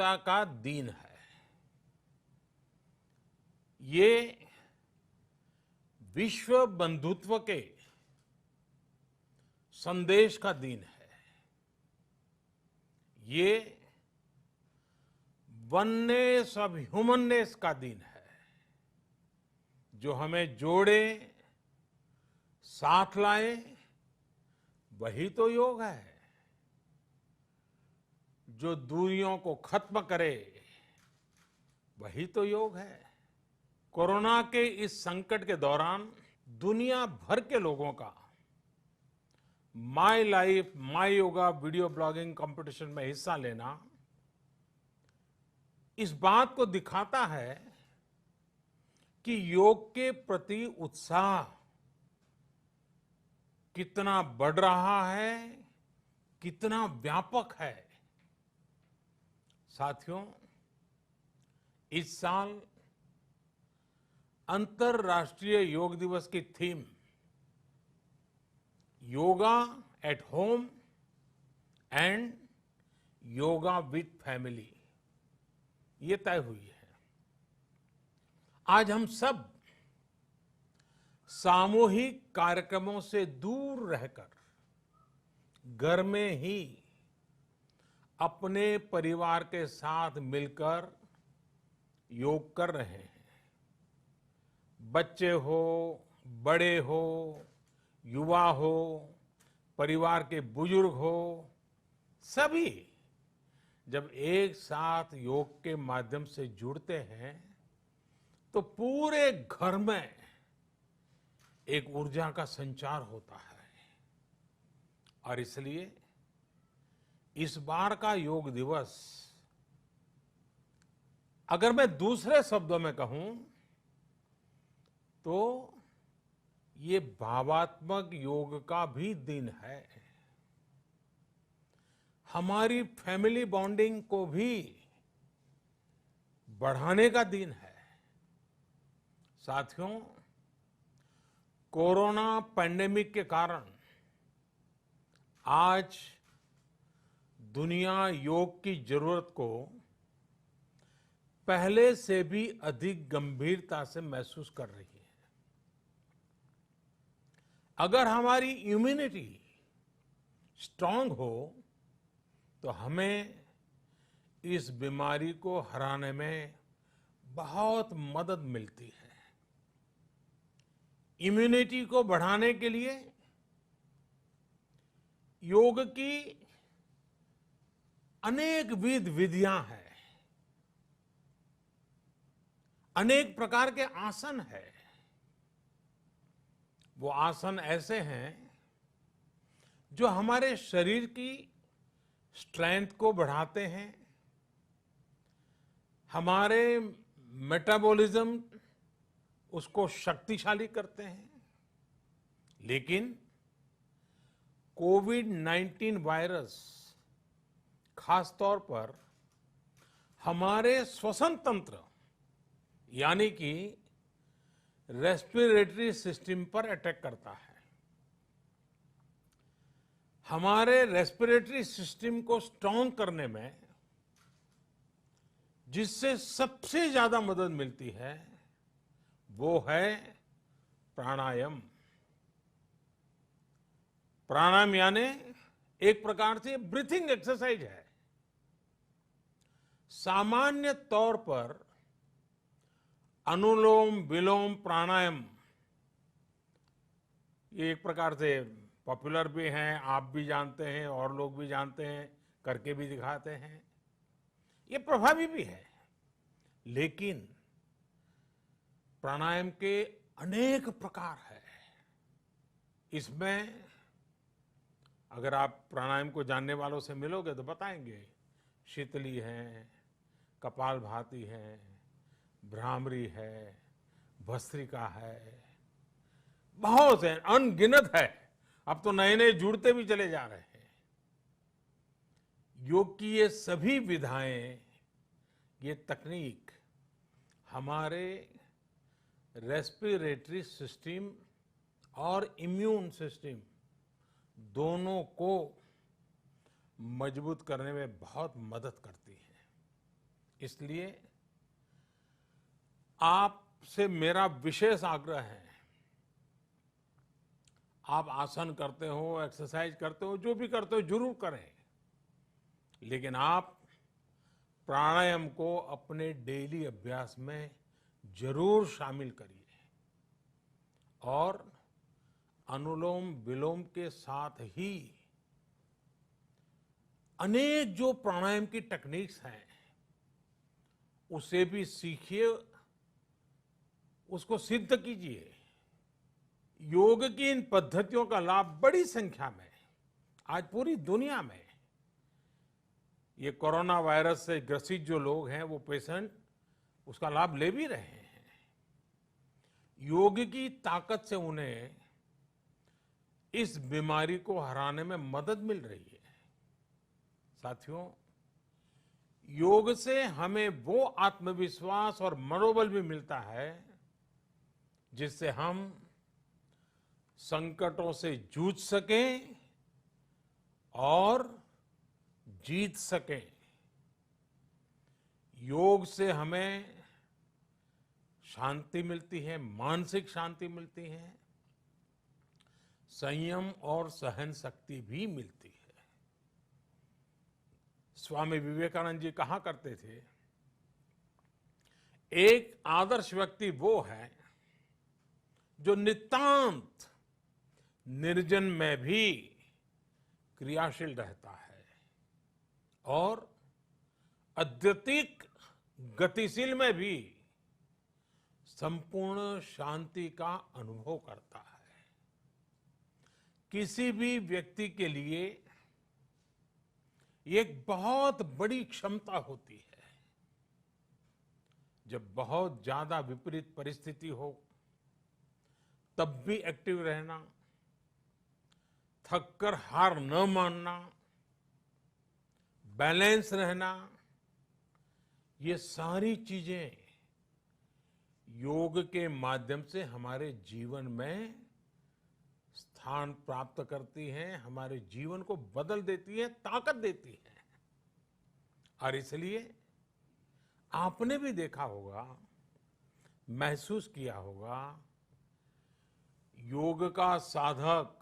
एकता का दिन है। ये विश्व बंधुत्व के संदेश का दिन है। ये वननेस ऑफ ह्यूमननेस का दिन है, जो हमें जोड़े, साथ लाए, वही तो योग है। जो दूरियों को खत्म करे, वही तो योग है। कोरोना के इस संकट के दौरान दुनिया भर के लोगों का my life my yoga video blogging competition में हिस्सा लेना इस बात को दिखाता है कि योग के प्रति उत्साह कितना बढ़ रहा है, कितना व्यापक है। साथियों, इस साल अंतर्राष्ट्रीय योग दिवस की theme yoga at home and yoga with family ये तय हुई है। आज हम सब सामूहिक कार्यक्रमों से दूर रहकर घर में ही अपने परिवार के साथ मिलकर योग कर रहे हैं। बच्चे हो, बड़े हो, युवा हो, परिवार के बुजुर्ग हो, सभी जब एक साथ योग के माध्यम से जुड़ते हैं तो पूरे घर में एक ऊर्जा का संचार होता है। और इसलिए इस बार का योग दिवस, अगर मैं दूसरे शब्दों में कहूं तो ये भावात्मक योग का भी दिन है। हमारी फैमिली बॉन्डिंग को भी बढ़ाने का दिन है। साथियों, कोरोना पैंडेमिक के कारण आज दुनिया योग की जरूरत को पहले से भी अधिक गंभीरता से महसूस कर रही है। अगर हमारी इम्यूनिटी स्ट्रांग हो तो हमें इस बीमारी को हराने में बहुत मदद मिलती है। इम्यूनिटी को बढ़ाने के लिए योग की अनेक विध विधियां हैं, अनेक प्रकार के आसन हैं। वो आसन ऐसे हैं जो हमारे शरीर की स्ट्रेंथ को बढ़ाते हैं, हमारे मेटाबॉलिज्म उसको शक्तिशाली करते हैं। लेकिन कोविड-19 वायरस खासतौर पर हमारे श्वसन तंत्र यानी कि रेस्पिरेटरी सिस्टम पर अटैक करता है। हमारे रेस्पिरेटरी सिस्टम को स्ट्रांग करने में जिससे सबसे ज्यादा मदद मिलती है वो है प्राणायाम। प्राणायाम यानी एक प्रकार से ब्रीथिंग एक्सरसाइज है। सामान्य तौर पर अनुलोम विलोम प्राणायाम ये एक प्रकार से पॉपुलर भी हैं, आप भी जानते हैं और लोग भी जानते हैं, करके भी दिखाते हैं। ये प्रभावी भी है। लेकिन प्राणायाम के अनेक प्रकार हैं। इसमें अगर आप प्राणायाम को जानने वालों से मिलोगे तो बताएंगे शीतली है, कपालभाति है, भ्रामरी है, भस्त्रिका है, बहुत है, अनगिनत है। अब तो नए नए जुड़ते भी चले जा रहे हैं। योग की ये सभी विधाएं, ये तकनीक हमारे रेस्पिरेटरी सिस्टम और इम्यून सिस्टम दोनों को मजबूत करने में बहुत मदद करती है। इसलिए आपसे मेरा विशेष आग्रह है, आप आसन करते हो, एक्सरसाइज करते हो, जो भी करते हो जरूर करें, लेकिन आप प्राणायाम को अपने डेली अभ्यास में जरूर शामिल करिए और अनुलोम विलोम के साथ ही अनेक जो प्राणायाम की टेक्निक्स हैं उसे भी सीखिए, उसको सिद्ध कीजिए। योग की इन पद्धतियों का लाभ बड़ी संख्या में आज पूरी दुनिया में ये कोरोना वायरस से ग्रसित जो लोग हैं, वो पेशेंट उसका लाभ ले भी रहे हैं। योग की ताकत से उन्हें इस बीमारी को हराने में मदद मिल रही है। साथियों, योग से हमें वो आत्मविश्वास और मनोबल भी मिलता है जिससे हम संकटों से जूझ सकें और जीत सकें। योग से हमें शांति मिलती है, मानसिक शांति मिलती है, संयम और सहन शक्ति भी मिलती है। स्वामी विवेकानंद जी कहा करते थे, एक आदर्श व्यक्ति वो है जो नितांत निर्जन में भी क्रियाशील रहता है और अत्यधिक गतिशील में भी संपूर्ण शांति का अनुभव करता है। किसी भी व्यक्ति के लिए ये एक बहुत बड़ी क्षमता होती है, जब बहुत ज्यादा विपरीत परिस्थिति हो तब भी एक्टिव रहना, थककर हार न मानना, बैलेंस रहना, ये सारी चीजें योग के माध्यम से हमारे जीवन में स्थान प्राप्त करती हैं, हमारे जीवन को बदल देती है, ताकत देती है। और इसलिए आपने भी देखा होगा, महसूस किया होगा, योग का साधक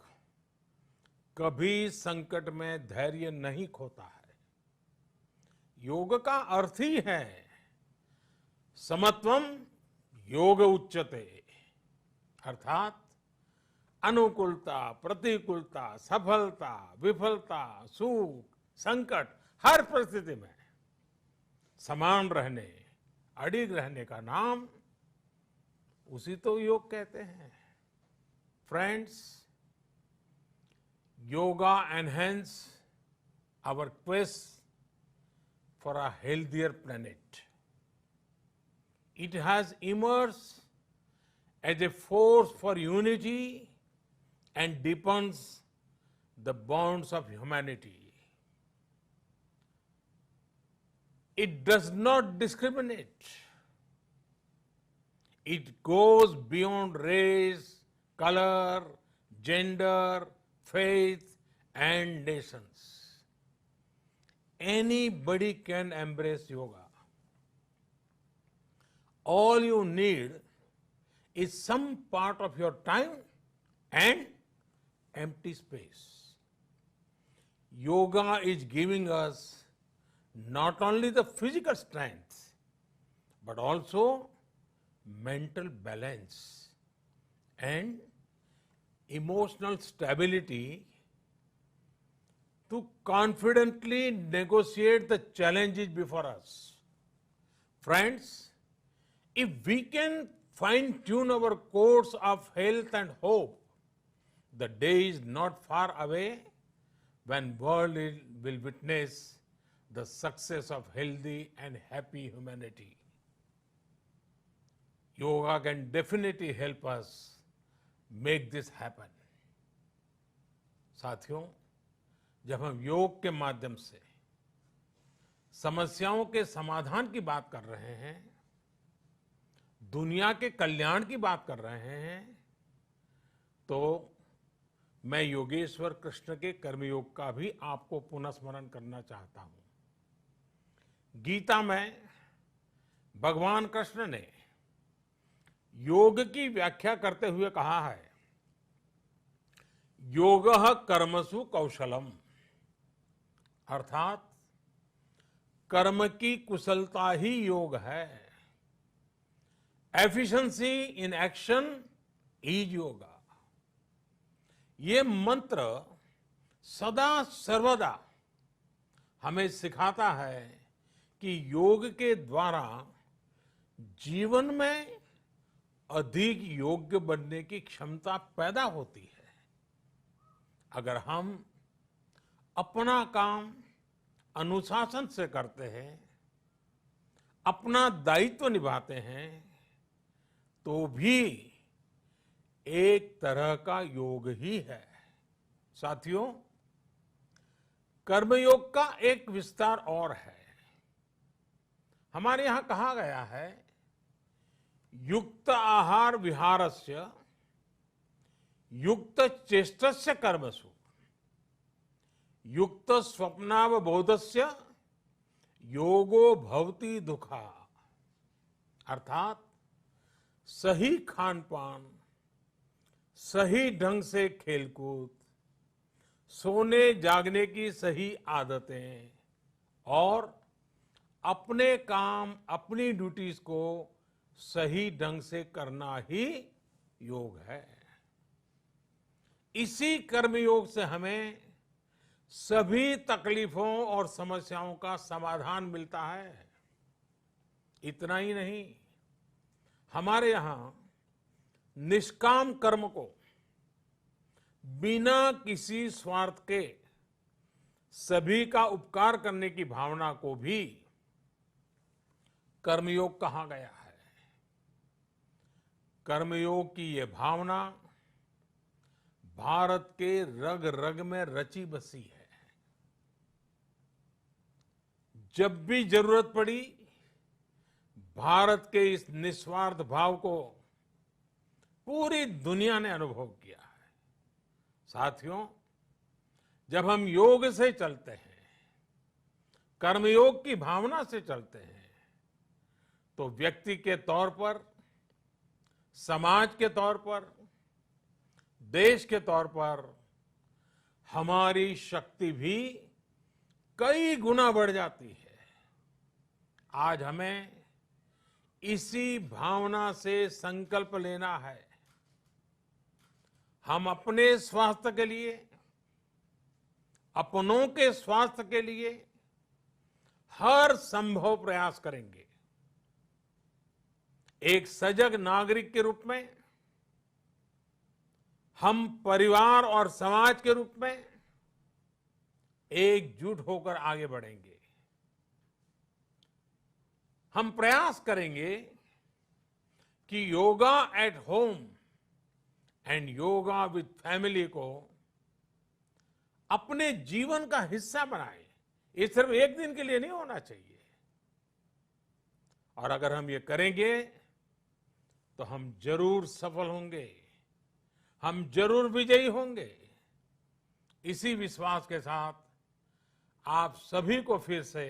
कभी संकट में धैर्य नहीं खोता है। योग का अर्थ ही है समत्वम योग उच्यते, अर्थात अनुकूलता, प्रतिकूलता, सफलता, विफलता, सुख, संकट, हर परिस्थिति में समान रहने, अडिग रहने का नाम उसी तो योग कहते हैं। Friends, yoga enhance our quest for a healthier planet. It has emerged as a force for unity and deepens the bonds of humanity. It does not discriminate. It goes beyond race, color, gender, faith and nations. Anybody can embrace yoga. All you need is some part of your time and empty space. Yoga is giving us not only the physical strength, but also mental balance and emotional stability to confidently negotiate the challenges before us. Friends, if we can fine-tune our course of health and hope, the day is not far away when world will witness the success of healthy and happy humanity. Yoga can definitely help us make this happen. साथियों, जब हम योग के माध्यम से समस्याओं के समाधान की बात कर रहे हैं, दुनिया के कल्याण की बात कर रहे हैं, तो मैं योगेश्वर कृष्ण के कर्मयोग का भी आपको पुनः स्मरण करना चाहता हूं। गीता में भगवान कृष्ण ने योग की व्याख्या करते हुए कहा है, योगः कर्मसु कौशलम, अर्थात कर्म की कुशलता ही योग है। Efficiency in action is yoga. ये मंत्र सदा सर्वदा हमें सिखाता है कि योग के द्वारा जीवन में अधिक योग्य बनने की क्षमता पैदा होती है। अगर हम अपना काम अनुशासन से करते हैं, अपना दायित्व निभाते हैं, तो भी एक तरह का योग ही है। साथियों, कर्मयोग का एक विस्तार और है। हमारे यहां कहा गया है, युक्त आहार विहारस्य युक्त चेष्टस्य कर्मसु युक्त स्वप्नावबोधस्य योगो भवति दुखा। अर्थात सही खान पान, सही ढंग से खेलकूद, सोने जागने की सही आदतें और अपने काम, अपनी ड्यूटीज को सही ढंग से करना ही योग है। इसी कर्मयोग से हमें सभी तकलीफों और समस्याओं का समाधान मिलता है। इतना ही नहीं, हमारे यहां निष्काम कर्म को बिना किसी स्वार्थ के सभी का उपकार करने की भावना को भी कर्मयोग कहा गया है। कर्मयोग की ये भावना भारत के रग रग में रची बसी है। जब भी जरूरत पड़ी, भारत के इस निस्वार्थ भाव को पूरी दुनिया ने अनुभव किया है। साथियों, जब हम योग से चलते हैं, कर्मयोग की भावना से चलते हैं, तो व्यक्ति के तौर पर, समाज के तौर पर, देश के तौर पर हमारी शक्ति भी कई गुना बढ़ जाती है। आज हमें इसी भावना से संकल्प लेना है। हम अपने स्वास्थ्य के लिए, अपनों के स्वास्थ्य के लिए हर संभव प्रयास करेंगे। एक सजग नागरिक के रूप में हम परिवार और समाज के रूप में एकजुट होकर आगे बढ़ेंगे। हम प्रयास करेंगे कि yoga at home and yoga with family को अपने जीवन का हिस्सा बनाएं। ये सिर्फ एक दिन के लिए नहीं होना चाहिए। और अगर हम ये करेंगे तो हम जरूर सफल होंगे, हम जरूर विजयी होंगे। इसी विश्वास के साथ आप सभी को फिर से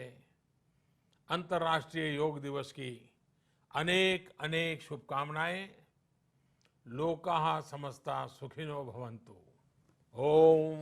अंतर्राष्ट्रीय योग दिवस की अनेक अनेक शुभकामनाएं। लोकाः समस्ता सुखिनो भवन्तु। ओम